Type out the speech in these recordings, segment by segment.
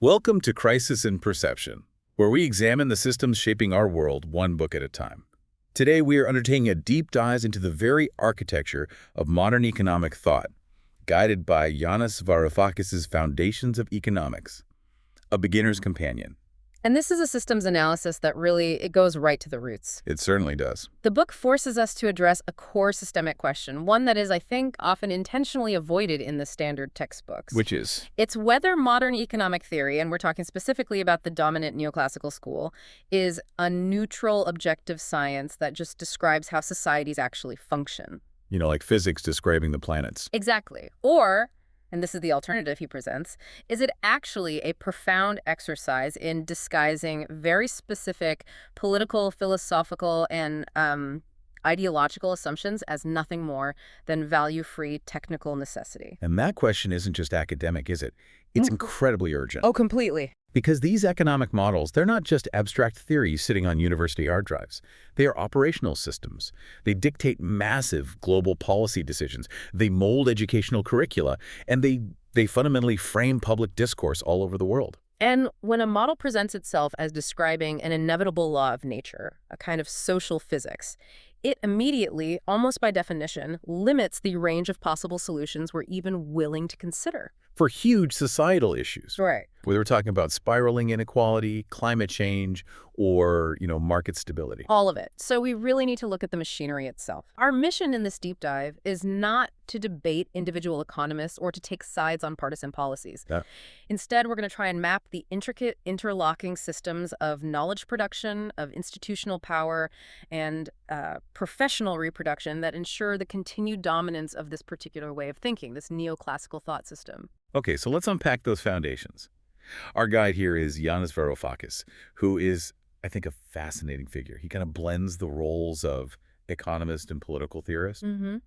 Welcome to Crisis in Perception, where we examine the systems shaping our world one book at a time. Today, we are undertaking a deep dive into the very architecture of modern economic thought, guided by Yanis Varoufakis' Foundations of Economics, a beginner's companion. And this is a systems analysis that it goes right to the roots. It certainly does. The book forces us to address a core systemic question, one that is, I think, often intentionally avoided in the standard textbooks. Which is? It's whether modern economic theory, and we're talking specifically about the dominant neoclassical school, is a neutral, objective science that just describes how societies actually function. You know, like physics describing the planets. Exactly. Or, and this is the alternative he presents, is it actually a profound exercise in disguising very specific political, philosophical, and ideological assumptions as nothing more than value-free technical necessity? And that question isn't just academic, is it? It's incredibly urgent. Oh, completely. Because these economic models, they're not just abstract theories sitting on university hard drives. They are operational systems. They dictate massive global policy decisions. They mold educational curricula, and they fundamentally frame public discourse all over the world. And when a model presents itself as describing an inevitable law of nature, a kind of social physics, it immediately, almost by definition, limits the range of possible solutions we're even willing to consider. For huge societal issues. Right. Whether we're talking about spiraling inequality, climate change, or, market stability. All of it. So we really need to look at the machinery itself. Our mission in this deep dive is not to debate individual economists or to take sides on partisan policies. Yeah. Instead, we're going to try and map the intricate interlocking systems of knowledge production, of institutional power, and professional reproduction that ensure the continued dominance of this particular way of thinking, this neoclassical thought system. Okay, so let's unpack those foundations. Our guide here is Yanis Varoufakis, who is, I think, a fascinating figure. He kind of blends the roles of economist and political theorist. Mm-hmm.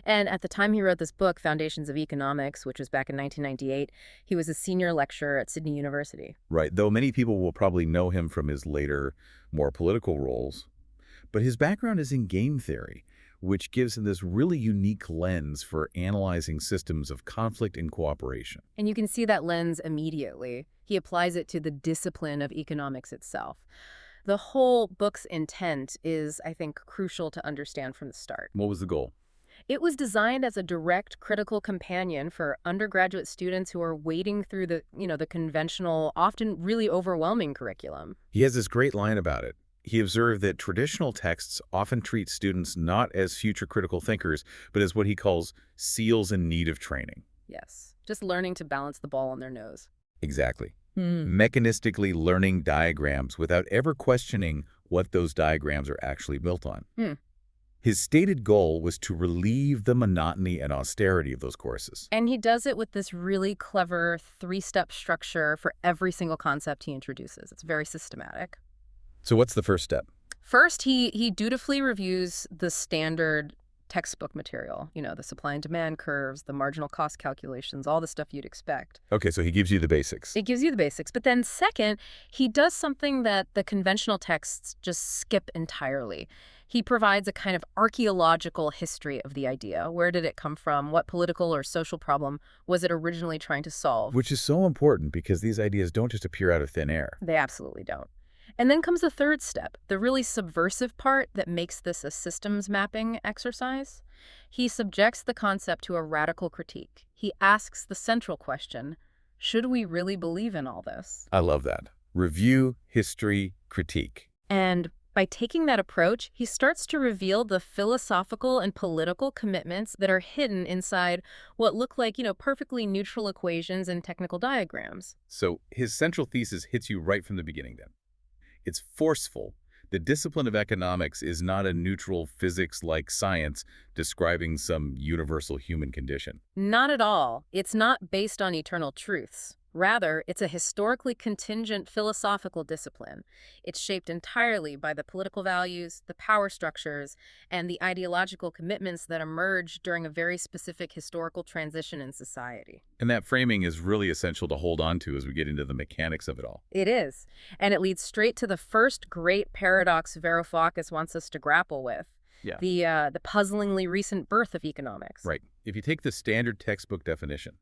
And at the time he wrote this book, Foundations of Economics, which was back in 1998, he was a senior lecturer at Sydney University. Right, though many people will probably know him from his later, more political roles. But his background is in game theory, which gives him this really unique lens for analyzing systems of conflict and cooperation. And you can see that lens immediately. He applies it to the discipline of economics itself. The whole book's intent is, I think, crucial to understand from the start. What was the goal? It was designed as a direct critical companion for undergraduate students who are wading through the conventional, often really overwhelming curriculum. He has this great line about it. He observed that traditional texts often treat students not as future critical thinkers, but as what he calls seals in need of training. Yes, just learning to balance the ball on their nose. Exactly. Mechanistically learning diagrams without ever questioning what those diagrams are actually built on. His stated goal was to relieve the monotony and austerity of those courses. And he does it with this really clever three-step structure for every single concept he introduces. It's very systematic. So what's the first step? First, he dutifully reviews the standard textbook material, the supply and demand curves, the marginal cost calculations, all the stuff you'd expect. Okay, so he gives you the basics. It gives you the basics. But then second, he does something that the conventional texts just skip entirely. He provides a kind of archaeological history of the idea. Where did it come from? What political or social problem was it originally trying to solve? Which is so important because these ideas don't just appear out of thin air. They absolutely don't. And then comes the third step, the really subversive part that makes this a systems mapping exercise. He subjects the concept to a radical critique. He asks the central question, should we really believe in all this? I love that. Review, history, critique. And by taking that approach, he starts to reveal the philosophical and political commitments that are hidden inside what look like, perfectly neutral equations and technical diagrams. So his central thesis hits you right from the beginning then. It's forceful. The discipline of economics is not a neutral physics-like science describing some universal human condition. Not at all. It's not based on eternal truths. Rather, it's a historically contingent philosophical discipline. It's shaped entirely by the political values, the power structures, and the ideological commitments that emerge during a very specific historical transition in society. And that framing is really essential to hold on to as we get into the mechanics of it all. It is. And it leads straight to the first great paradox Varoufakis wants us to grapple with. Yeah. The puzzlingly recent birth of economics. Right. If you take the standard textbook definition,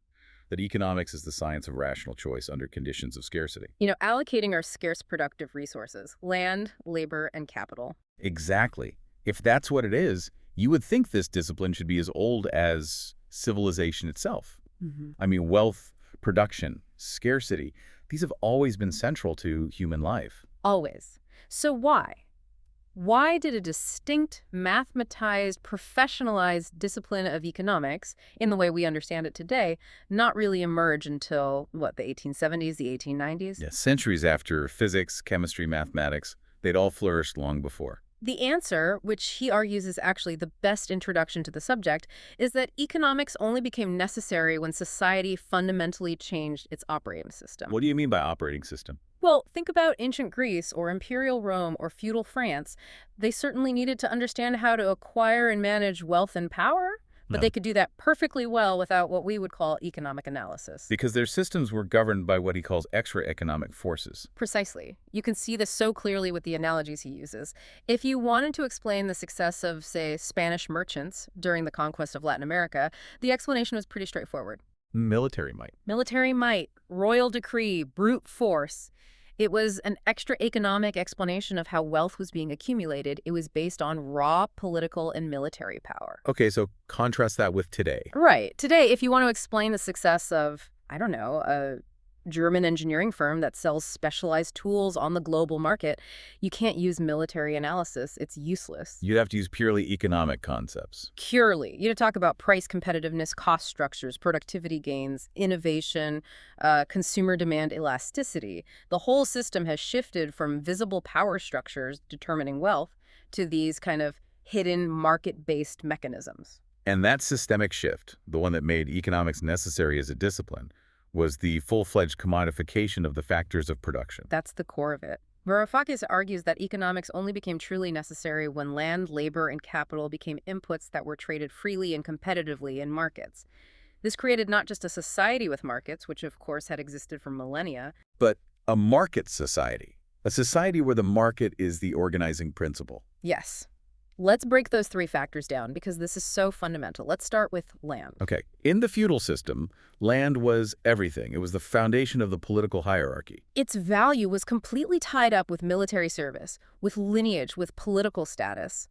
that economics is the science of rational choice under conditions of scarcity. Allocating our scarce productive resources, land, labor, and capital. Exactly. If that's what it is, you would think this discipline should be as old as civilization itself. I mean, wealth, production, scarcity, these have always been central to human life. Always. So why? Why did a distinct, mathematized, professionalized discipline of economics, in the way we understand it today, not really emerge until, the 1870s, the 1890s? Yeah, centuries after physics, chemistry, mathematics, they'd all flourished long before. The answer, which he argues is actually the best introduction to the subject, is that economics only became necessary when society fundamentally changed its operating system. What do you mean by operating system? Well, think about ancient Greece or imperial Rome or feudal France. They certainly needed to understand how to acquire and manage wealth and power, but they could do that perfectly well without what we would call economic analysis. Because their systems were governed by what he calls extra-economic forces. Precisely. You can see this so clearly with the analogies he uses. If you wanted to explain the success of, say, Spanish merchants during the conquest of Latin America, the explanation was pretty straightforward. Military might. Military might, royal decree, brute force. It was an extra-economic explanation of how wealth was being accumulated. It was based on raw political and military power. Okay, so contrast that with today. Right. Today, if you want to explain the success of, I don't know, a German engineering firm that sells specialized tools on the global market, you can't use military analysis. It's useless. You'd have to use purely economic concepts. Purely. You talk about price competitiveness, cost structures, productivity gains, innovation, consumer demand elasticity. The whole system has shifted from visible power structures determining wealth to these kind of hidden market-based mechanisms. And that systemic shift, the one that made economics necessary as a discipline, was the full-fledged commodification of the factors of production. That's the core of it. Varoufakis argues that economics only became truly necessary when land, labor, and capital became inputs that were traded freely and competitively in markets. This created not just a society with markets, which of course had existed for millennia, but a market society. A society where the market is the organizing principle. Yes. Let's break those three factors down because this is so fundamental. Let's start with land. Okay. In the feudal system, land was everything. It was the foundation of the political hierarchy. Its value was completely tied up with military service, with lineage, with political status.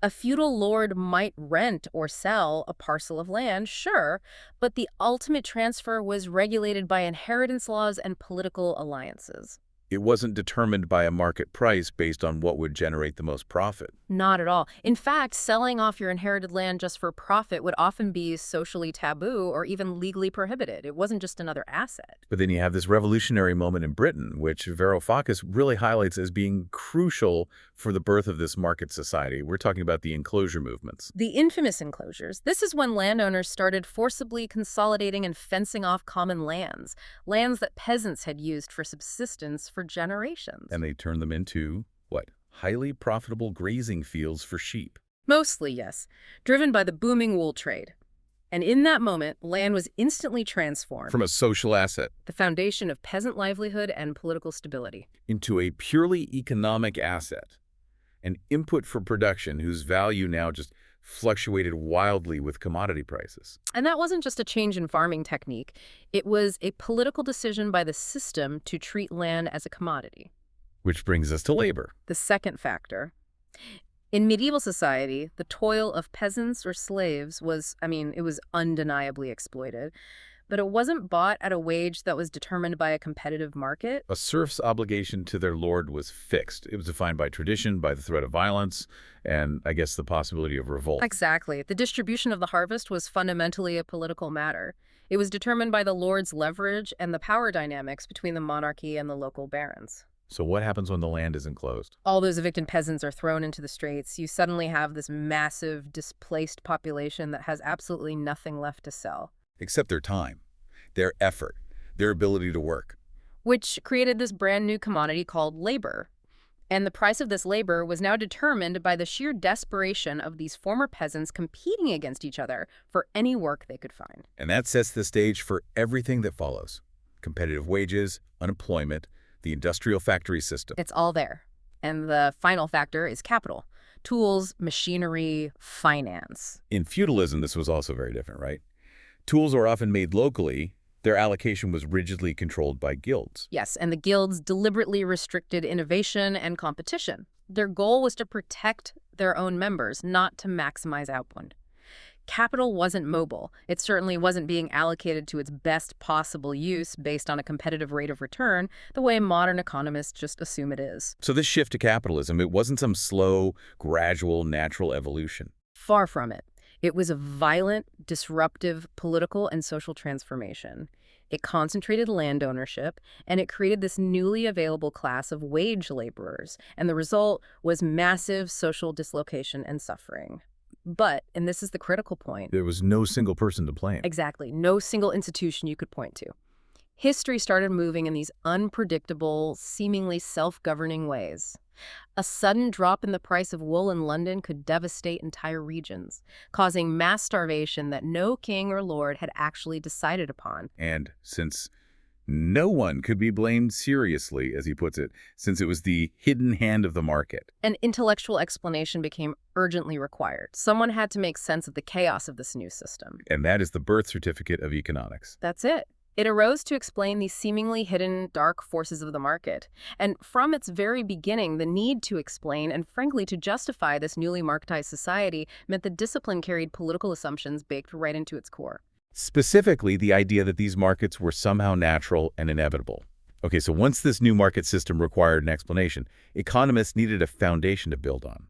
A feudal lord might rent or sell a parcel of land, sure, but the ultimate transfer was regulated by inheritance laws and political alliances. It wasn't determined by a market price based on what would generate the most profit. Not at all. In fact, selling off your inherited land just for profit would often be socially taboo or even legally prohibited. It wasn't just another asset. But then you have this revolutionary moment in Britain, which Varoufakis really highlights as being crucial for the birth of this market society. We're talking about the enclosure movements. The infamous enclosures. This is when landowners started forcibly consolidating and fencing off common lands, lands that peasants had used for subsistence for generations. And they turned them into, what? Highly profitable grazing fields for sheep. Mostly, yes. Driven by the booming wool trade. And in that moment, land was instantly transformed From a social asset the foundation of peasant livelihood and political stability. into a purely economic asset, an input for production whose value now just fluctuated wildly with commodity prices. And that wasn't just a change in farming technique. It was a political decision by the system to treat land as a commodity. Which brings us to labor. The second factor. In medieval society, the toil of peasants or slaves was, it was undeniably exploited. But it wasn't bought at a wage that was determined by a competitive market. A serf's obligation to their lord was fixed. It was defined by tradition, by the threat of violence, and I guess the possibility of revolt. Exactly. The distribution of the harvest was fundamentally a political matter. It was determined by the lord's leverage and the power dynamics between the monarchy and the local barons. So what happens when the land is enclosed? All those evicted peasants are thrown into the streets. You suddenly have this massive displaced population that has absolutely nothing left to sell. Except their time, their effort, their ability to work. Which created this brand new commodity called labor. And the price of this labor was now determined by the sheer desperation of these former peasants competing against each other for any work they could find. And that sets the stage for everything that follows. Competitive wages, unemployment, the industrial factory system. It's all there. And the final factor is capital. Tools, machinery, finance. In feudalism, this was also very different, right? Tools were often made locally, Their allocation was rigidly controlled by guilds. Yes, and the guilds deliberately restricted innovation and competition. Their goal was to protect their own members, not to maximize output. Capital wasn't mobile. It certainly wasn't being allocated to its best possible use based on a competitive rate of return, the way modern economists just assume it is. So this shift to capitalism, it wasn't some slow, gradual, natural evolution. Far from it. It was a violent, disruptive political and social transformation. It concentrated land ownership, and it created this newly available class of wage laborers, and the result was massive social dislocation and suffering. But, and this is the critical point. There was no single person to blame. Exactly. No single institution you could point to. History started moving in these unpredictable, seemingly self-governing ways. A sudden drop in the price of wool in London could devastate entire regions, causing mass starvation that no king or lord had actually decided upon. And since no one could be blamed seriously, as he puts it, since it was the hidden hand of the market. An intellectual explanation became urgently required. Someone had to make sense of the chaos of this new system. And that is the birth certificate of economics. That's it. It arose to explain these seemingly hidden, dark forces of the market. And from its very beginning, the need to explain and, frankly, to justify this newly marketized society meant the discipline carried political assumptions baked right into its core. Specifically, the idea that these markets were somehow natural and inevitable. Okay, so once this new market system required an explanation, economists needed a foundation to build on.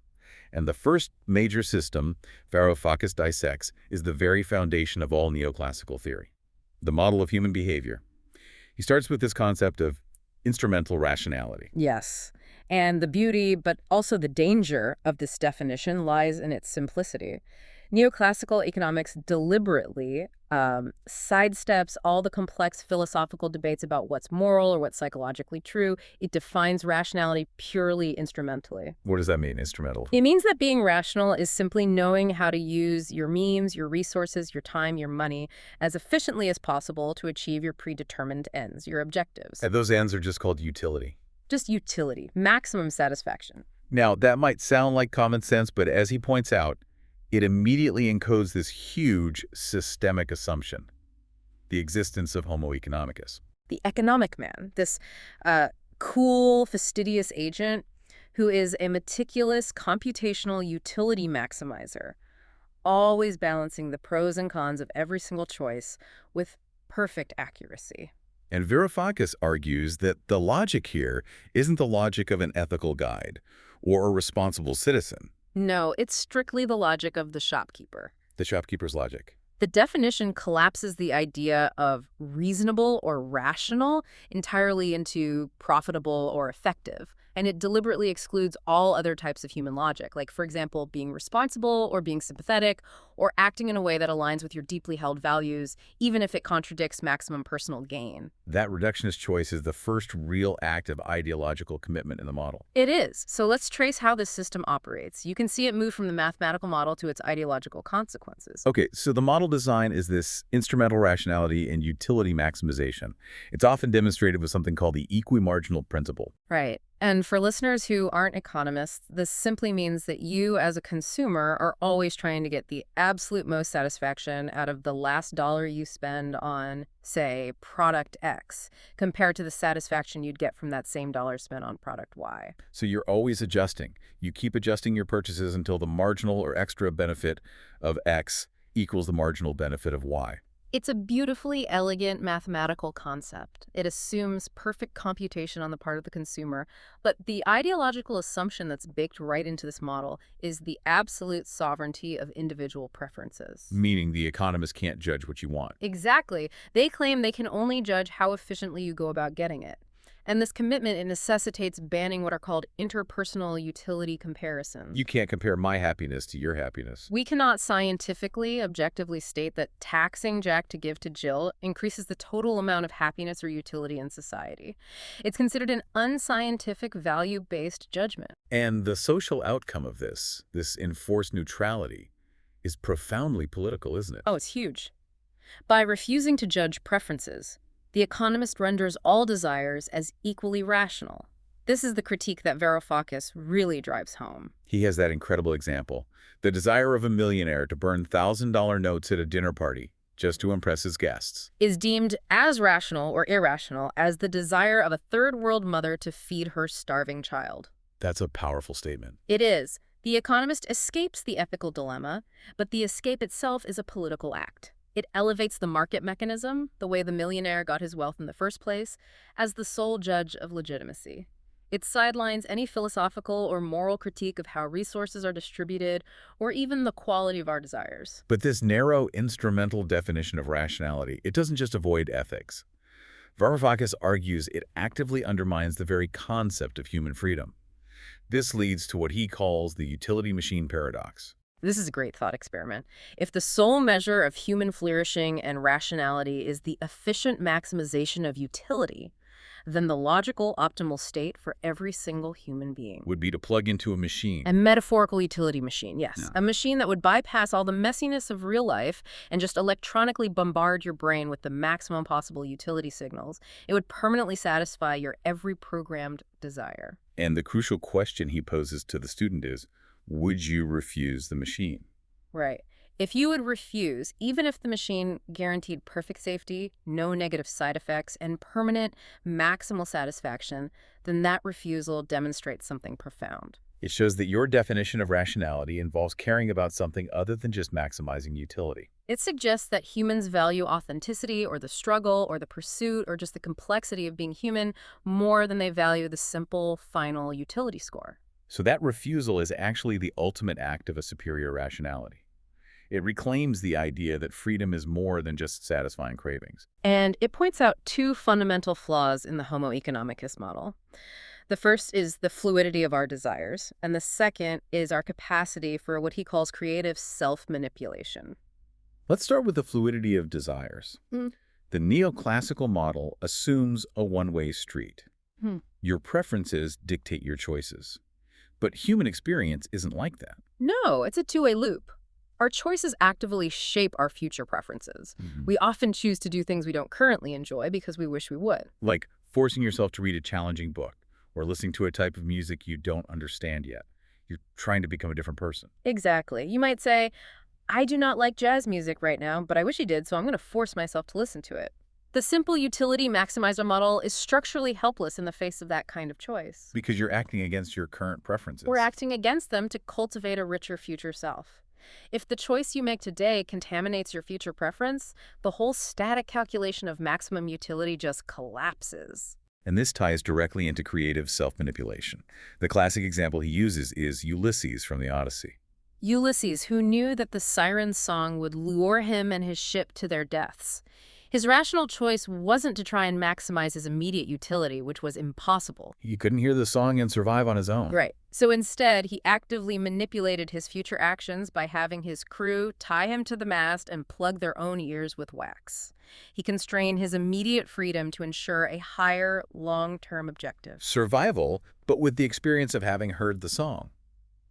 And the first major system Varoufakis dissects is the very foundation of all neoclassical theory, the model of human behavior. He starts with this concept of instrumental rationality. Yes. And the beauty, but also the danger of this definition lies in its simplicity. Neoclassical economics deliberately sidesteps all the complex philosophical debates about what's moral or what's psychologically true. It defines rationality purely instrumentally. What does that mean, instrumental? It means that being rational is simply knowing how to use your means, your resources, your time, your money as efficiently as possible to achieve your predetermined ends, your objectives. And those ends are just called utility. Just utility, maximum satisfaction. Now, that might sound like common sense, but as he points out, it immediately encodes this huge systemic assumption, the existence of Homo economicus. The economic man, this cool, fastidious agent who is a meticulous computational utility maximizer, always balancing the pros and cons of every single choice with perfect accuracy. And Varoufakis argues that the logic here isn't the logic of an ethical guide or a responsible citizen. No, it's strictly the logic of the shopkeeper. The shopkeeper's logic. The definition collapses the idea of reasonable or rational entirely into profitable or effective, and it deliberately excludes all other types of human logic, like, for example, being responsible or being sympathetic or acting in a way that aligns with your deeply held values, even if it contradicts maximum personal gain. That reductionist choice is the first real act of ideological commitment in the model. It is. So let's trace how this system operates. You can see it move from the mathematical model to its ideological consequences. Okay, so the model design is this instrumental rationality and utility maximization. It's often demonstrated with something called the equimarginal principle. Right. And for listeners who aren't economists, this simply means that you as a consumer are always trying to get the absolute most satisfaction out of the last dollar you spend on, say, product X, compared to the satisfaction you'd get from that same dollar spent on product Y. So you're always adjusting. You keep adjusting your purchases until the marginal or extra benefit of X equals the marginal benefit of Y. It's a beautifully elegant mathematical concept. It assumes perfect computation on the part of the consumer, but the ideological assumption that's baked right into this model is the absolute sovereignty of individual preferences. Meaning the economist can't judge what you want. Exactly. They claim they can only judge how efficiently you go about getting it. And this commitment, it necessitates banning what are called interpersonal utility comparisons. You can't compare my happiness to your happiness. We cannot scientifically, objectively state that taxing Jack to give to Jill increases the total amount of happiness or utility in society. It's considered an unscientific, value-based judgment. And the social outcome of this enforced neutrality, is profoundly political, isn't it? Oh, it's huge. By refusing to judge preferences, the economist renders all desires as equally rational. This is the critique that Varoufakis really drives home. He has that incredible example. The desire of a millionaire to burn $1,000 notes at a dinner party just to impress his guests. Is deemed as rational or irrational as the desire of a third-world mother to feed her starving child. That's a powerful statement. It is. The economist escapes the ethical dilemma, but the escape itself is a political act. It elevates the market mechanism, the way the millionaire got his wealth in the first place, as the sole judge of legitimacy. It sidelines any philosophical or moral critique of how resources are distributed, or even the quality of our desires. But this narrow, instrumental definition of rationality, it doesn't just avoid ethics. Varoufakis argues it actively undermines the very concept of human freedom. This leads to what he calls the utility machine paradox. This is a great thought experiment. If the sole measure of human flourishing and rationality is the efficient maximization of utility, then the logical optimal state for every single human being Would be to plug into a machine. a metaphorical utility machine, yes. Yeah. A machine that would bypass all the messiness of real life and just electronically bombard your brain with the maximum possible utility signals. It would permanently satisfy your every programmed desire. And the crucial question he poses to the student is, would you refuse the machine? Right. If you would refuse, even if the machine guaranteed perfect safety, no negative side effects, and permanent maximal satisfaction, then that refusal demonstrates something profound. It shows that your definition of rationality involves caring about something other than just maximizing utility. It suggests that humans value authenticity or the struggle or the pursuit or just the complexity of being human more than they value the simple, final utility score. So that refusal is actually the ultimate act of a superior rationality. It reclaims the idea that freedom is more than just satisfying cravings. And it points out two fundamental flaws in the Homo economicus model. The first is the fluidity of our desires, and the second is our capacity for what he calls creative self-manipulation. Let's start with the fluidity of desires. Mm. The neoclassical model assumes a one-way street. Your preferences dictate your choices. But human experience isn't like that. No, it's a two-way loop. Our choices actively shape our future preferences. We often choose to do things we don't currently enjoy because we wish we would. Like forcing yourself to read a challenging book or listening to a type of music you don't understand yet. You're trying to become a different person. Exactly. You might say, I do not like jazz music right now, but I wish I did, so I'm going to force myself to listen to it. The simple utility maximizer model is structurally helpless in the face of that kind of choice. Because you're acting against your current preferences. We're acting against them to cultivate a richer future self. If the choice you make today contaminates your future preference, the whole static calculation of maximum utility just collapses. And this ties directly into creative self-manipulation. The classic example he uses is Ulysses from the Odyssey. Ulysses, who knew that the siren's song would lure him and his ship to their deaths. His rational choice wasn't to try and maximize his immediate utility, which was impossible. He couldn't hear the song and survive on his own. Right. So instead, he actively manipulated his future actions by having his crew tie him to the mast and plug their own ears with wax. He constrained his immediate freedom to ensure a higher, long-term objective. Survival, but with the experience of having heard the song.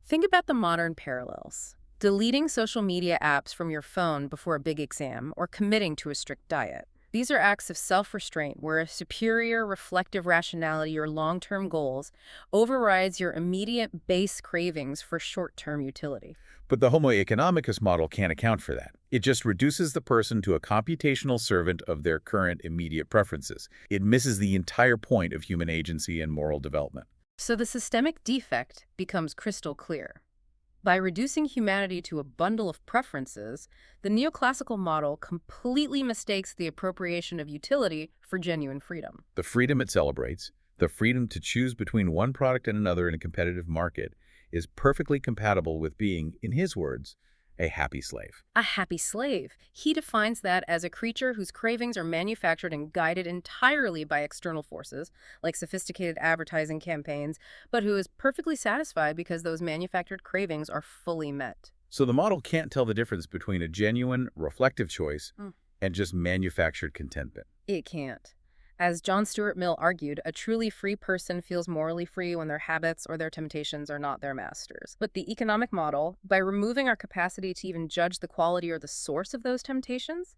Think about the modern parallels. Deleting social media apps from your phone before a big exam, or committing to a strict diet. These are acts of self-restraint where a superior reflective rationality or long-term goals overrides your immediate base cravings for short-term utility. But the Homo economicus model can't account for that. It just reduces the person to a computational servant of their current immediate preferences. It misses the entire point of human agency and moral development. So the systemic defect becomes crystal clear. By reducing humanity to a bundle of preferences, the neoclassical model completely mistakes the appropriation of utility for genuine freedom. The freedom it celebrates, the freedom to choose between one product and another in a competitive market, is perfectly compatible with being, in his words, a happy slave. A happy slave. He defines that as a creature whose cravings are manufactured and guided entirely by external forces, like sophisticated advertising campaigns, but who is perfectly satisfied because those manufactured cravings are fully met. So the model can't tell the difference between a genuine, reflective choice and just manufactured contentment. It can't. As John Stuart Mill argued, a truly free person feels morally free when their habits or their temptations are not their masters. But the economic model, by removing our capacity to even judge the quality or the source of those temptations,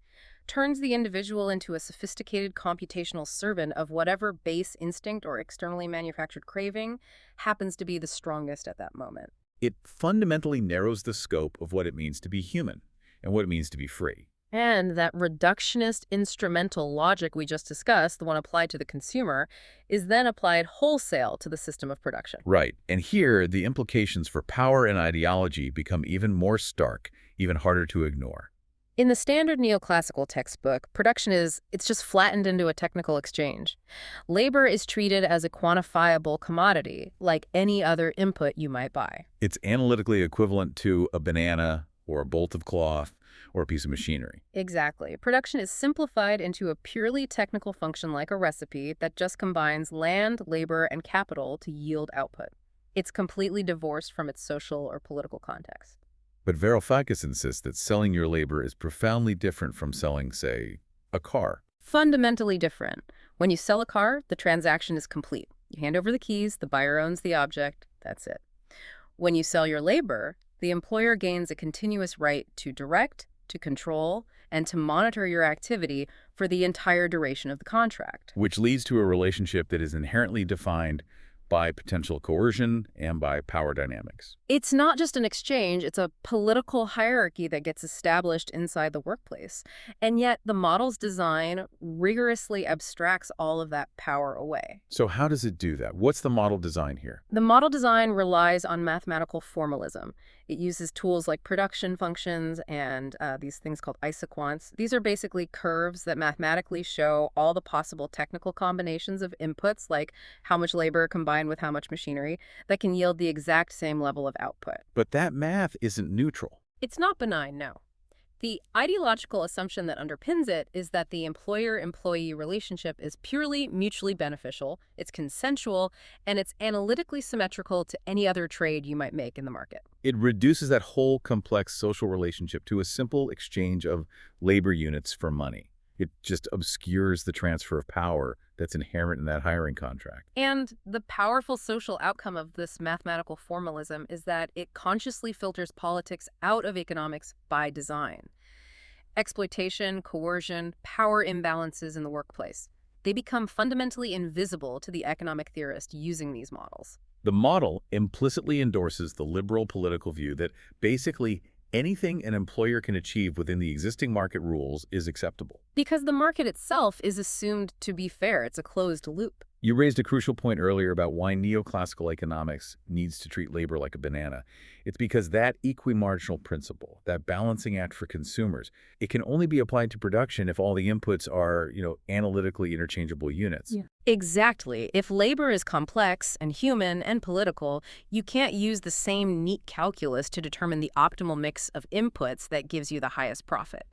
turns the individual into a sophisticated computational servant of whatever base instinct or externally manufactured craving happens to be the strongest at that moment. It fundamentally narrows the scope of what it means to be human and what it means to be free. And that reductionist instrumental logic we just discussed, the one applied to the consumer, is then applied wholesale to the system of production. Right. And here, the implications for power and ideology become even more stark, even harder to ignore. In the standard neoclassical textbook, production it's just flattened into a technical exchange. Labor is treated as a quantifiable commodity, like any other input you might buy. It's analytically equivalent to a banana or a bolt of cloth or a piece of machinery. Exactly. Production is simplified into a purely technical function like a recipe that just combines land, labor, and capital to yield output. It's completely divorced from its social or political context. But Varoufakis insists that selling your labor is profoundly different from selling, say, a car. Fundamentally different. When you sell a car, the transaction is complete. You hand over the keys, the buyer owns the object, that's it. When you sell your labor, the employer gains a continuous right to direct, to control, and to monitor your activity for the entire duration of the contract. Which leads to a relationship that is inherently defined by potential coercion and by power dynamics. It's not just an exchange, it's a political hierarchy that gets established inside the workplace. And yet the model's design rigorously abstracts all of that power away. So how does it do that? What's the model design here? The model design relies on mathematical formalism. It uses tools like production functions and these things called isoquants. These are basically curves that mathematically show all the possible technical combinations of inputs, like how much labor combined with how much machinery, that can yield the exact same level of output. But that math isn't neutral. It's not benign, no. The ideological assumption that underpins it is that the employer-employee relationship is purely mutually beneficial, it's consensual, and it's analytically symmetrical to any other trade you might make in the market. It reduces that whole complex social relationship to a simple exchange of labor units for money. It just obscures the transfer of power that's inherent in that hiring contract. And the powerful social outcome of this mathematical formalism is that it consciously filters politics out of economics by design. Exploitation, coercion, power imbalances in the workplace. They become fundamentally invisible to the economic theorist using these models. The model implicitly endorses the liberal political view that basically anything an employer can achieve within the existing market rules is acceptable. Because the market itself is assumed to be fair. It's a closed loop. You raised a crucial point earlier about why neoclassical economics needs to treat labor like a banana. It's because that equimarginal principle, that balancing act for consumers, it can only be applied to production if all the inputs are, analytically interchangeable units. Yeah. Exactly. If labor is complex and human and political, you can't use the same neat calculus to determine the optimal mix of inputs that gives you the highest profit.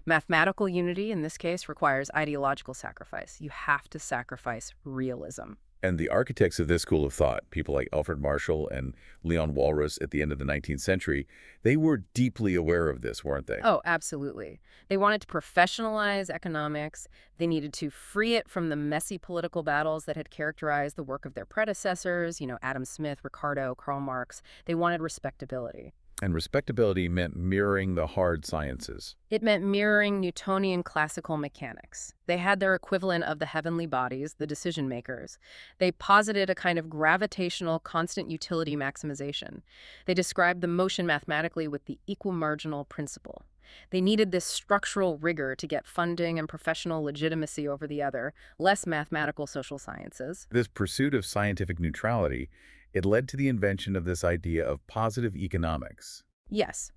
Mathematical unity, in this case, requires ideological sacrifice. You have to sacrifice realism. And the architects of this school of thought, people like Alfred Marshall and Leon Walras at the end of the 19th century, they were deeply aware of this, weren't they? Oh, absolutely. They wanted to professionalize economics. They needed to free it from the messy political battles that had characterized the work of their predecessors, Adam Smith, Ricardo, Karl Marx. They wanted respectability. And respectability meant mirroring the hard sciences. It meant mirroring Newtonian classical mechanics. They had their equivalent of the heavenly bodies, the decision makers. They posited a kind of gravitational constant utility maximization. They described the motion mathematically with the equimarginal principle. They needed this structural rigor to get funding and professional legitimacy over the other, less mathematical social sciences. This pursuit of scientific neutrality, it led to the invention of this idea of positive economics. Yes,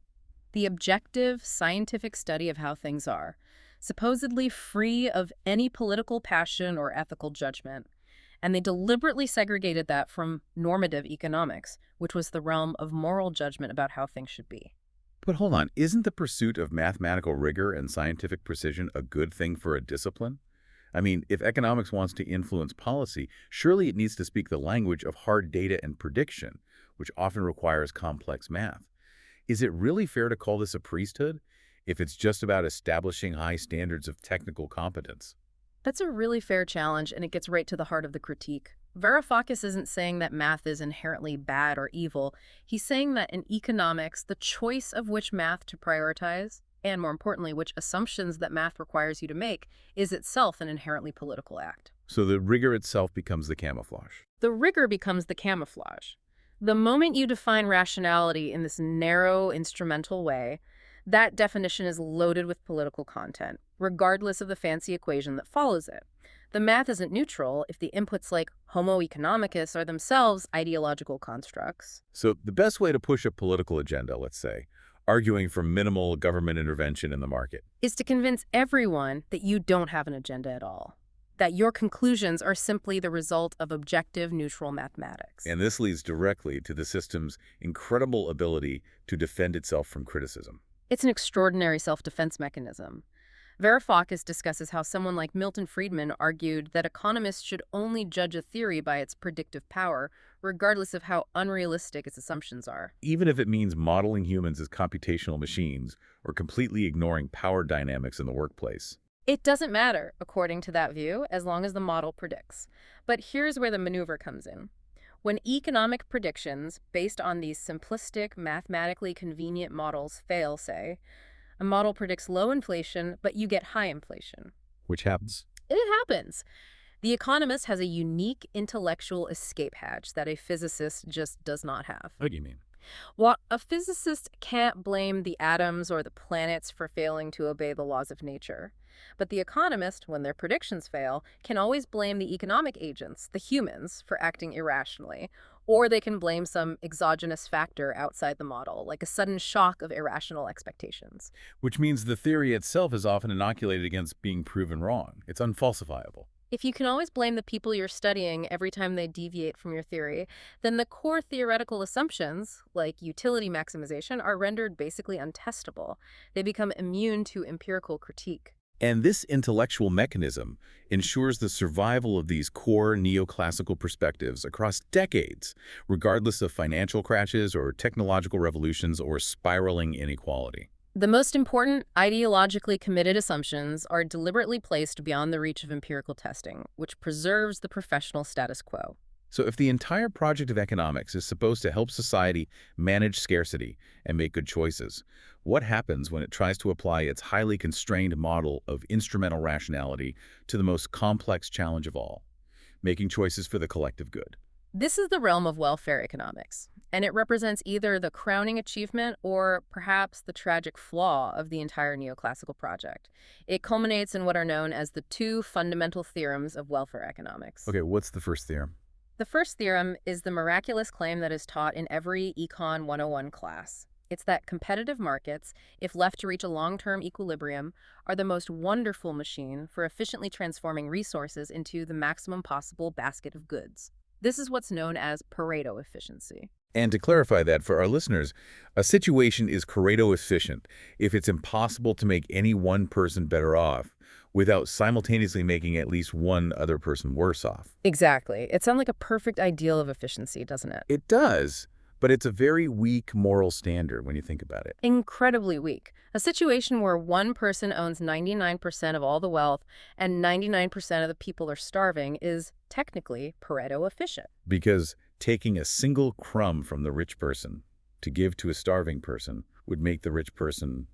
the objective scientific study of how things are, supposedly free of any political passion or ethical judgment. And they deliberately segregated that from normative economics, which was the realm of moral judgment about how things should be. But hold on, isn't the pursuit of mathematical rigor and scientific precision a good thing for a discipline? I mean, if economics wants to influence policy, surely it needs to speak the language of hard data and prediction, which often requires complex math. Is it really fair to call this a priesthood if it's just about establishing high standards of technical competence? That's a really fair challenge, and it gets right to the heart of the critique. Varoufakis isn't saying that math is inherently bad or evil. He's saying that in economics, the choice of which math to prioritize, and more importantly, which assumptions that math requires you to make, is itself an inherently political act. So the rigor itself becomes the camouflage. The rigor becomes the camouflage. The moment you define rationality in this narrow, instrumental way, That definition is loaded with political content, regardless of the fancy equation that follows it. The math isn't neutral if the inputs like Homo economicus are themselves ideological constructs. So the best way to push a political agenda, let's say, arguing for minimal government intervention in the market. Is to convince everyone that you don't have an agenda at all, that your conclusions are simply the result of objective, neutral mathematics. And this leads directly to the system's incredible ability to defend itself from criticism. It's an extraordinary self-defense mechanism. Varoufakis discusses how someone like Milton Friedman argued that economists should only judge a theory by its predictive power, regardless of how unrealistic its assumptions are. Even if it means modeling humans as computational machines or completely ignoring power dynamics in the workplace. It doesn't matter, according to that view, as long as the model predicts. But here's where the maneuver comes in. When economic predictions based on these simplistic, mathematically convenient models fail, say, a model predicts low inflation, but you get high inflation. Which happens. It happens. The economist has a unique intellectual escape hatch that a physicist just does not have. What do you mean? While a physicist can't blame the atoms or the planets for failing to obey the laws of nature, but the economist, when their predictions fail, can always blame the economic agents, the humans, for acting irrationally, or they can blame some exogenous factor outside the model, like a sudden shock of irrational expectations. Which means the theory itself is often inoculated against being proven wrong. It's unfalsifiable. If you can always blame the people you're studying every time they deviate from your theory, then the core theoretical assumptions, like utility maximization, are rendered basically untestable. They become immune to empirical critique. And this intellectual mechanism ensures the survival of these core neoclassical perspectives across decades, regardless of financial crashes or technological revolutions or spiraling inequality. The most important ideologically committed assumptions are deliberately placed beyond the reach of empirical testing, which preserves the professional status quo. So if the entire project of economics is supposed to help society manage scarcity and make good choices, what happens when it tries to apply its highly constrained model of instrumental rationality to the most complex challenge of all, making choices for the collective good? This is the realm of welfare economics, and it represents either the crowning achievement or perhaps the tragic flaw of the entire neoclassical project. It culminates in what are known as the two fundamental theorems of welfare economics. Okay, what's the first theorem? The first theorem is the miraculous claim that is taught in every Econ 101 class. It's that competitive markets, if left to reach a long-term equilibrium, are the most wonderful machine for efficiently transforming resources into the maximum possible basket of goods. This is what's known as Pareto efficiency. And to clarify that for our listeners, a situation is Pareto efficient if it's impossible to make any one person better off without simultaneously making at least one other person worse off. Exactly. It sounds like a perfect ideal of efficiency, doesn't it? It does, but it's a very weak moral standard when you think about it. Incredibly weak. A situation where one person owns 99% of all the wealth and 99% of the people are starving is technically Pareto efficient. Because taking a single crumb from the rich person to give to a starving person would make the rich person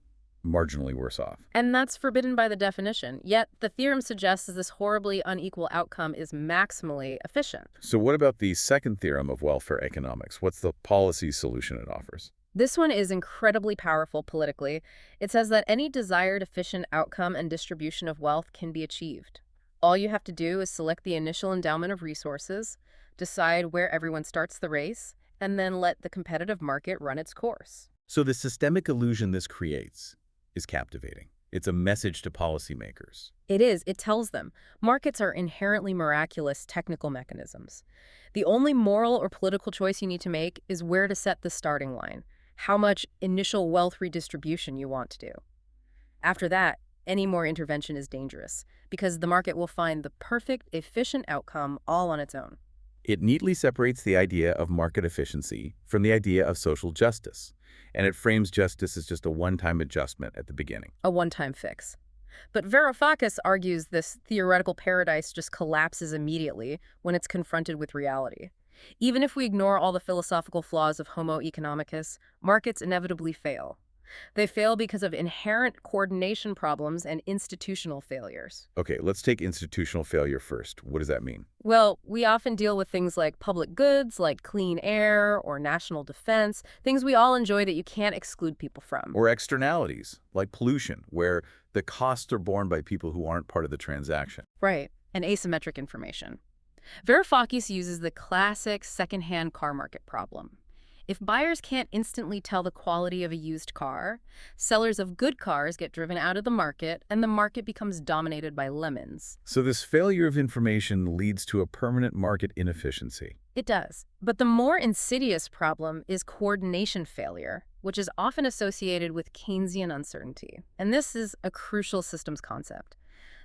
marginally worse off. And that's forbidden by the definition. Yet the theorem suggests that this horribly unequal outcome is maximally efficient. So what about the second theorem of welfare economics? What's the policy solution it offers? This one is incredibly powerful politically. It says that any desired efficient outcome and distribution of wealth can be achieved. All you have to do is select the initial endowment of resources, decide where everyone starts the race, and then let the competitive market run its course. So the systemic illusion this creates is captivating. It's a message to policymakers. It is. It tells them markets are inherently miraculous technical mechanisms. The only moral or political choice you need to make is where to set the starting line, how much initial wealth redistribution you want to do. After that, any more intervention is dangerous because the market will find the perfect, efficient outcome all on its own. It neatly separates the idea of market efficiency from the idea of social justice, and it frames justice as just a one-time adjustment at the beginning. A one-time fix. But Varoufakis argues this theoretical paradise just collapses immediately when it's confronted with reality. Even if we ignore all the philosophical flaws of Homo economicus, markets inevitably fail. They fail because of inherent coordination problems and institutional failures. Okay, let's take institutional failure first. What does that mean? Well, we often deal with things like public goods, like clean air or national defense, things we all enjoy that you can't exclude people from. Or externalities, like pollution, where the costs are borne by people who aren't part of the transaction. Right, and asymmetric information. Varoufakis uses the classic secondhand car market problem. If buyers can't instantly tell the quality of a used car, sellers of good cars get driven out of the market, and the market becomes dominated by lemons. So this failure of information leads to a permanent market inefficiency. It does. But the more insidious problem is coordination failure, which is often associated with Keynesian uncertainty. And this is a crucial systems concept.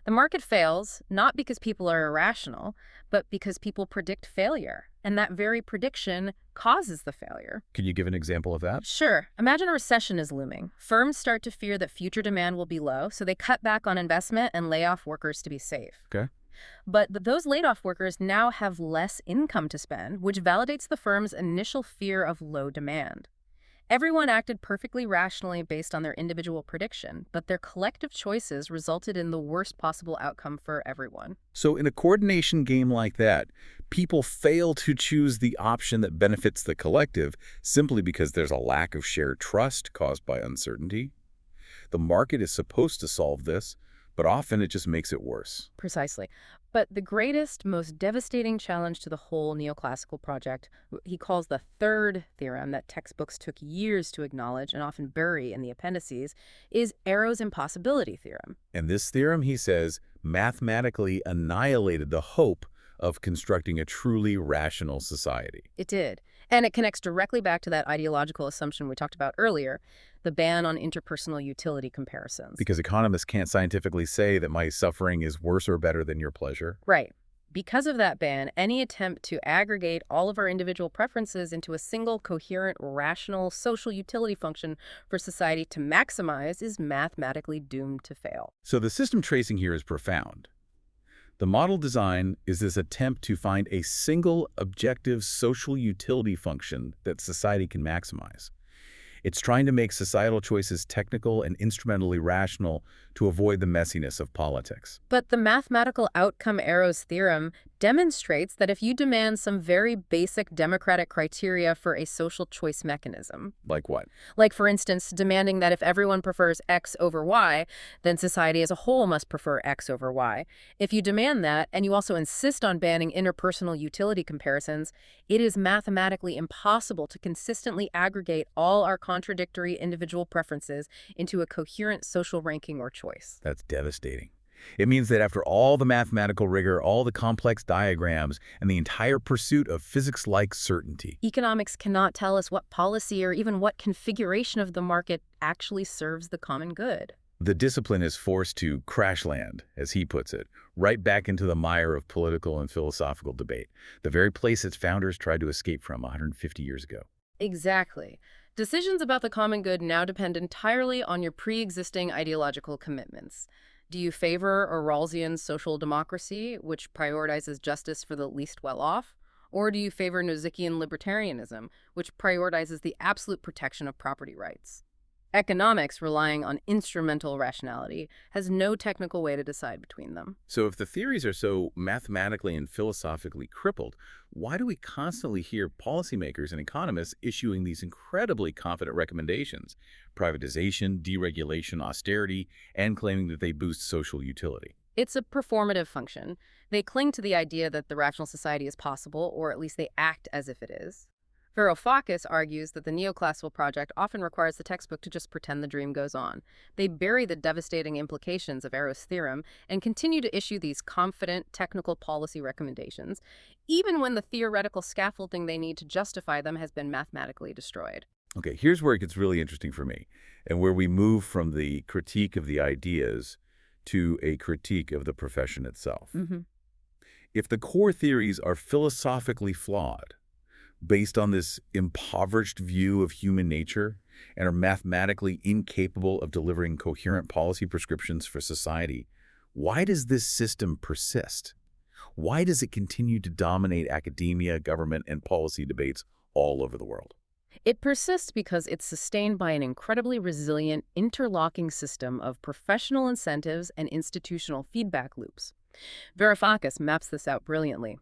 The market fails not because people are irrational, but because people predict failure. And that very prediction causes the failure. Can you give an example of that? Sure. Imagine a recession is looming. Firms start to fear that future demand will be low, so they cut back on investment and lay off workers to be safe. Okay. But those laid-off workers now have less income to spend, which validates the firm's initial fear of low demand. Everyone acted perfectly rationally based on their individual prediction, but their collective choices resulted in the worst possible outcome for everyone. So in a coordination game like that, people fail to choose the option that benefits the collective simply because there's a lack of shared trust caused by uncertainty. The market is supposed to solve this, but often it just makes it worse. Precisely. But the greatest, most devastating challenge to the whole neoclassical project, he calls the third theorem that textbooks took years to acknowledge and often bury in the appendices, is Arrow's impossibility theorem. And this theorem, he says, mathematically annihilated the hope of constructing a truly rational society. It did. And it connects directly back to that ideological assumption we talked about earlier, the ban on interpersonal utility comparisons. Because economists can't scientifically say that my suffering is worse or better than your pleasure. Right. Because of that ban, any attempt to aggregate all of our individual preferences into a single, coherent, rational social utility function for society to maximize is mathematically doomed to fail. So the system tracing here is profound. The model design is this attempt to find a single objective social utility function that society can maximize. It's trying to make societal choices technical and instrumentally rational to avoid the messiness of politics. But the mathematical outcome Arrow's theorem demonstrates that if you demand some very basic democratic criteria for a social choice mechanism, Like what? like, for instance, demanding that if everyone prefers X over Y, then society as a whole must prefer X over Y. If you demand that, and you also insist on banning interpersonal utility comparisons, it is mathematically impossible to consistently aggregate all our contradictory individual preferences into a coherent social ranking or choice. That's devastating. It means that after all the mathematical rigor, all the complex diagrams, and the entire pursuit of physics-like certainty, Economics cannot tell us what policy or even what configuration of the market actually serves the common good. the discipline is forced to crash land, as he puts it, right back into the mire of political and philosophical debate, the very place its founders tried to escape from 150 years ago. Exactly. Decisions about the common good now depend entirely on your pre-existing ideological commitments. Do you favor a Rawlsian social democracy, which prioritizes justice for the least well-off? Or do you favor Nozikian libertarianism, which prioritizes the absolute protection of property rights? Economics, relying on instrumental rationality, has no technical way to decide between them. So if the theories are so mathematically and philosophically crippled, why do we constantly hear policymakers and economists issuing these incredibly confident recommendations, privatization, deregulation, austerity, and claiming that they boost social utility? It's a performative function. They cling to the idea that the rational society is possible, or at least they act as if it is. Varoufakis argues that the neoclassical project often requires the textbook to just pretend the dream goes on. They bury the devastating implications of Arrow's theorem and continue to issue these confident technical policy recommendations, even when the theoretical scaffolding they need to justify them has been mathematically destroyed. Okay, here's where it gets really interesting for me, and where we move from the critique of the ideas to a critique of the profession itself. If the core theories are philosophically flawed, based on this impoverished view of human nature, and are mathematically incapable of delivering coherent policy prescriptions for society, why does this system persist? Why does it continue to dominate academia, government, and policy debates all over the world? It persists because it's sustained by an incredibly resilient, interlocking system of professional incentives and institutional feedback loops. Varoufakis maps this out brilliantly.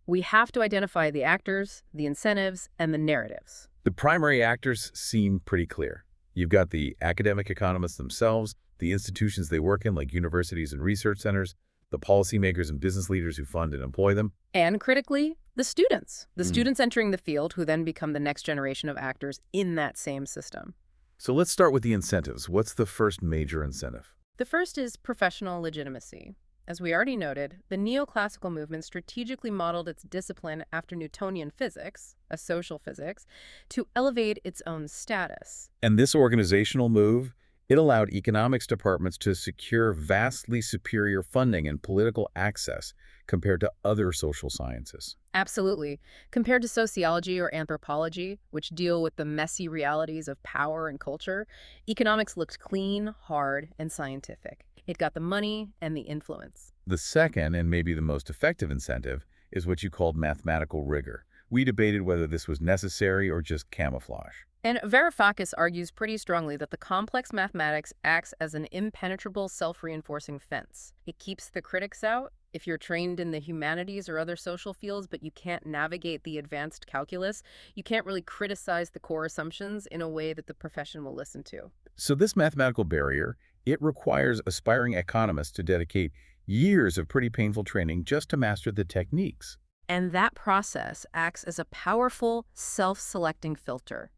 We have to identify the actors, the incentives, and the narratives. The primary actors seem pretty clear. You've got the academic economists themselves, the institutions they work in, like universities and research centers, the policymakers and business leaders who fund and employ them. And critically, the students. The students entering the field who then become the next generation of actors in that same system. So let's start with the incentives. What's the first major incentive? The first is professional legitimacy. As we already noted, the neoclassical movement strategically modeled its discipline after Newtonian physics, a social physics, to elevate its own status. And this organizational move, it allowed economics departments to secure vastly superior funding and political access compared to other social sciences. Absolutely. Compared to sociology or anthropology, which deal with the messy realities of power and culture, economics looked clean, hard, and scientific. It got the money and the influence. The second, and maybe the most effective incentive, is what you called mathematical rigor. We debated whether this was necessary or just camouflage. And Varoufakis argues pretty strongly that the complex mathematics acts as an impenetrable self-reinforcing fence. It keeps the critics out. If you're trained in the humanities or other social fields, but you can't navigate the advanced calculus, you can't really criticize the core assumptions in a way that the profession will listen to. So this mathematical barrier, it requires aspiring economists to dedicate years of pretty painful training just to master the techniques. And that process acts as a powerful, self-selecting filter.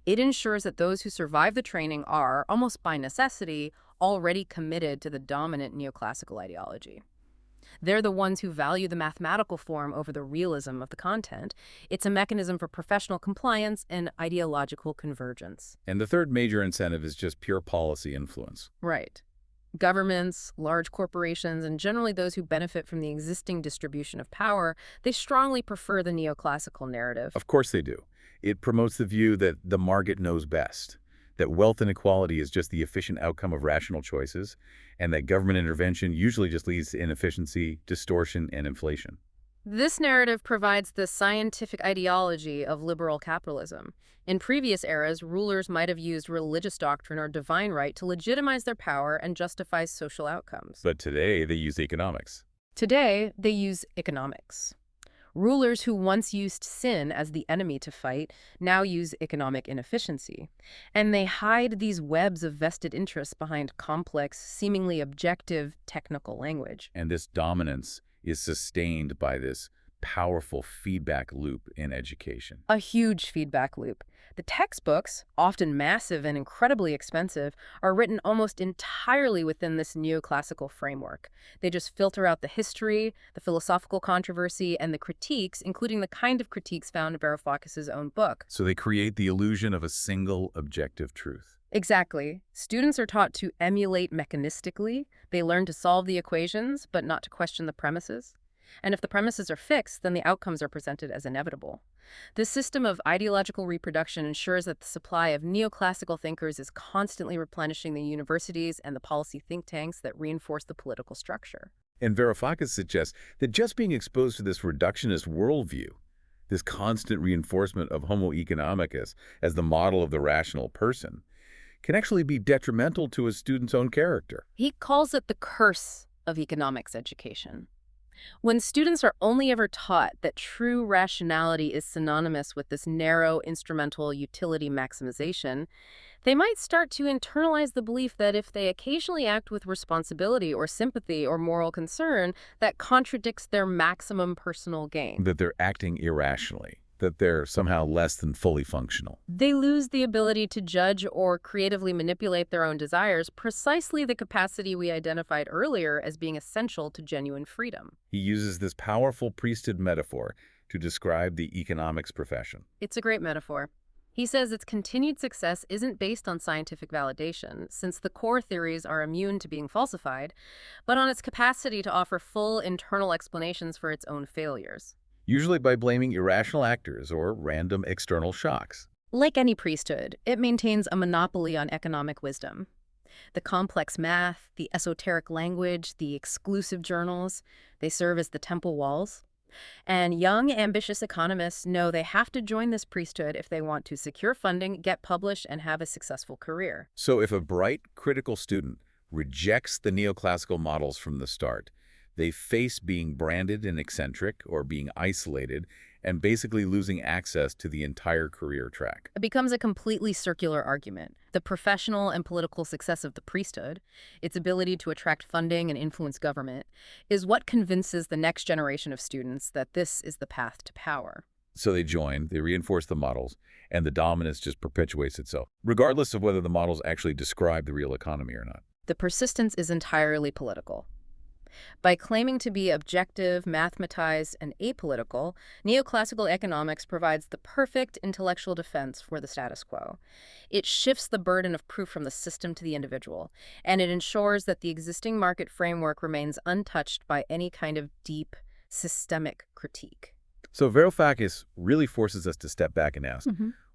It ensures that those who survive the training are, almost by necessity, already committed to the dominant neoclassical ideology. They're the ones who value the mathematical form over the realism of the content. It's a mechanism for professional compliance and ideological convergence. And the third major incentive is just pure policy influence. Right. Governments, large corporations, and generally those who benefit from the existing distribution of power, they strongly prefer the neoclassical narrative. Of course they do. It promotes the view that the market knows best, that wealth inequality is just the efficient outcome of rational choices, and that government intervention usually just leads to inefficiency, distortion, and inflation. This narrative provides the scientific ideology of liberal capitalism. In previous eras, rulers might have used religious doctrine or divine right to legitimize their power and justify social outcomes. But today, they use economics. Today, they use economics. Rulers who once used sin as the enemy to fight now use economic inefficiency. And they hide these webs of vested interests behind complex, seemingly objective technical language. And this dominance is sustained by this powerful feedback loop in education. A huge feedback loop. The textbooks, often massive and incredibly expensive, are written almost entirely within this neoclassical framework. They just filter out the history, the philosophical controversy, and the critiques, including the kind of critiques found in Varoufakis' own book. So they create the illusion of a single objective truth. Exactly. Students are taught to emulate mechanistically. They learn to solve the equations, but not to question the premises. And if the premises are fixed, then the outcomes are presented as inevitable. This system of ideological reproduction ensures that the supply of neoclassical thinkers is constantly replenishing the universities and the policy think tanks that reinforce the political structure. And Varoufakis suggests that just being exposed to this reductionist worldview, this constant reinforcement of Homo economicus as the model of the rational person, can actually be detrimental to a student's own character. He calls it the curse of economics education. When students are only ever taught that true rationality is synonymous with this narrow, instrumental utility maximization, they might start to internalize the belief that if they occasionally act with responsibility or sympathy or moral concern, that contradicts their maximum personal gain. That they're acting irrationally, that they're somehow less than fully functional. They lose the ability to judge or creatively manipulate their own desires, precisely the capacity we identified earlier as being essential to genuine freedom. He uses this powerful priesthood metaphor to describe the economics profession. It's a great metaphor. He says its continued success isn't based on scientific validation, since the core theories are immune to being falsified, but on its capacity to offer full internal explanations for its own failures. Usually by blaming irrational actors or random external shocks. Like any priesthood, it maintains a monopoly on economic wisdom. The complex math, the esoteric language, the exclusive journals, they serve as the temple walls. And young, ambitious economists know they have to join this priesthood if they want to secure funding, get published, and have a successful career. So if a bright, critical student rejects the neoclassical models from the start, they face being branded and eccentric or being isolated and basically losing access to the entire career track. It becomes a completely circular argument. The professional and political success of the priesthood, its ability to attract funding and influence government, is what convinces the next generation of students that this is the path to power. So they join, they reinforce the models, and the dominance just perpetuates itself, regardless of whether the models actually describe the real economy or not. The persistence is entirely political. By claiming to be objective, mathematized, and apolitical, neoclassical economics provides the perfect intellectual defense for the status quo. It shifts the burden of proof from the system to the individual, and it ensures that the existing market framework remains untouched by any kind of deep, systemic critique. So Varoufakis really forces us to step back and ask,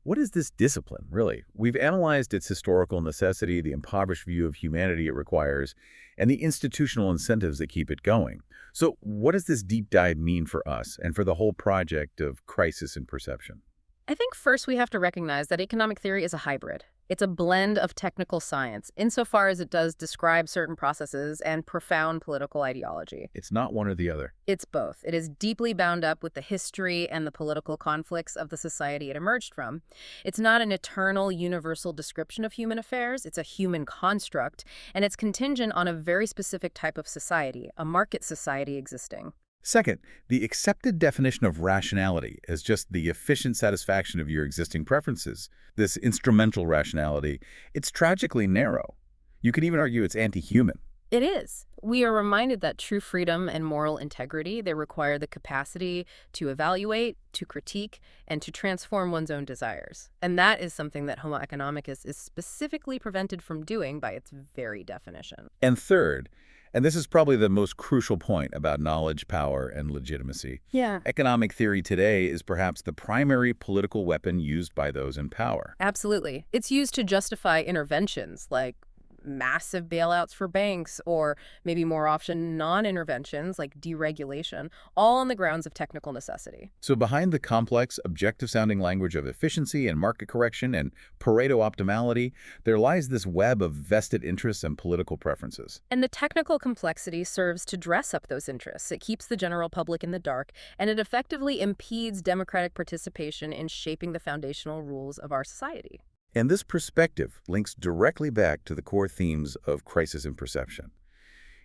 what is this discipline, really? We've analyzed its historical necessity, the impoverished view of humanity it requires, and the institutional incentives that keep it going. So what does this deep dive mean for us and for the whole project of crisis in perception? I think first we have to recognize that economic theory is a hybrid. It's a blend of technical science, insofar as it does describe certain processes and profound political ideology. It's not one or the other. It's both. It is deeply bound up with the history and the political conflicts of the society it emerged from. It's not an eternal, universal description of human affairs. It's a human construct, and it's contingent on a very specific type of society, a market society existing. Second, the accepted definition of rationality as just the efficient satisfaction of your existing preferences, this instrumental rationality, it's tragically narrow. You could even argue it's anti-human. It is. We are reminded that true freedom and moral integrity, they require the capacity to evaluate, to critique, and to transform one's own desires. And that is something that Homo economicus is specifically prevented from doing by its very definition. And third, and this is probably the most crucial point about knowledge, power, and legitimacy. Yeah. Economic theory today is perhaps the primary political weapon used by those in power. Absolutely. It's used to justify interventions like massive bailouts for banks, or maybe more often non-interventions like deregulation, all on the grounds of technical necessity. So behind the complex, objective-sounding language of efficiency and market correction and Pareto optimality, there lies this web of vested interests and political preferences. And the technical complexity serves to dress up those interests. It keeps the general public in the dark, and it effectively impedes democratic participation in shaping the foundational rules of our society. And this perspective links directly back to the core themes of crisis in perception.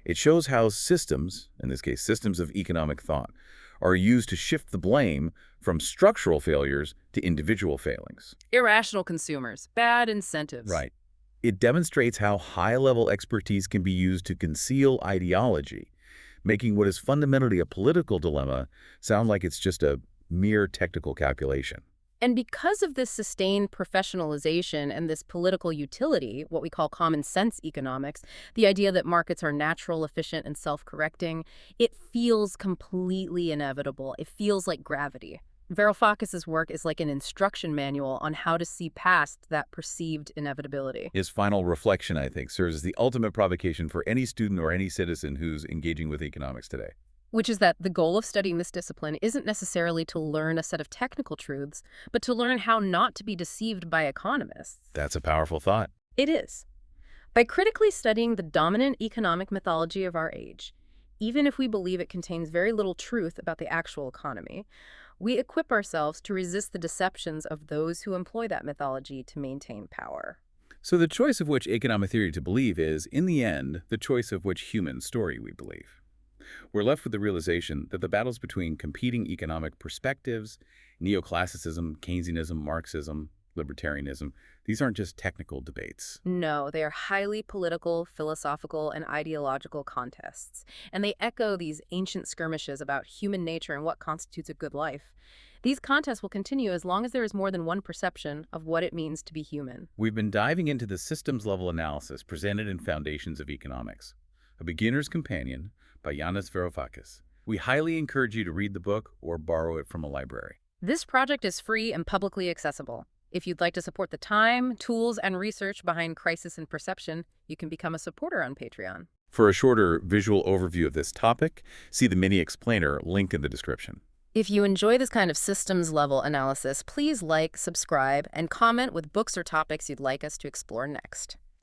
It shows how systems, in this case systems of economic thought, are used to shift the blame from structural failures to individual failings. Irrational consumers, bad incentives. Right. It demonstrates how high-level expertise can be used to conceal ideology, making what is fundamentally a political dilemma sound like it's just a mere technical calculation. And because of this sustained professionalization and this political utility, what we call common sense economics, the idea that markets are natural, efficient, and self-correcting, it feels completely inevitable. It feels like gravity. Varoufakis' work is like an instruction manual on how to see past that perceived inevitability. His final reflection, I think, serves as the ultimate provocation for any student or any citizen who's engaging with economics today. Which is that the goal of studying this discipline isn't necessarily to learn a set of technical truths, but to learn how not to be deceived by economists. That's a powerful thought. It is. By critically studying the dominant economic mythology of our age, even if we believe it contains very little truth about the actual economy, we equip ourselves to resist the deceptions of those who employ that mythology to maintain power. So the choice of which economic theory to believe is, in the end, the choice of which human story we believe. We're left with the realization that the battles between competing economic perspectives, neoclassicism, Keynesianism, Marxism, libertarianism, these aren't just technical debates. No, they are highly political, philosophical, and ideological contests, and they echo these ancient skirmishes about human nature and what constitutes a good life. These contests will continue as long as there is more than one perception of what it means to be human. We've been diving into the systems-level analysis presented in Foundations of Economics, A Beginner's Companion by Yanis Varoufakis. We highly encourage you to read the book or borrow it from a library. This project is free and publicly accessible. If you'd like to support the time, tools, and research behind crisis and perception, you can become a supporter on Patreon. For a shorter visual overview of this topic, see the mini explainer linked in the description. If you enjoy this kind of systems-level analysis, please like, subscribe, and comment with books or topics you'd like us to explore next.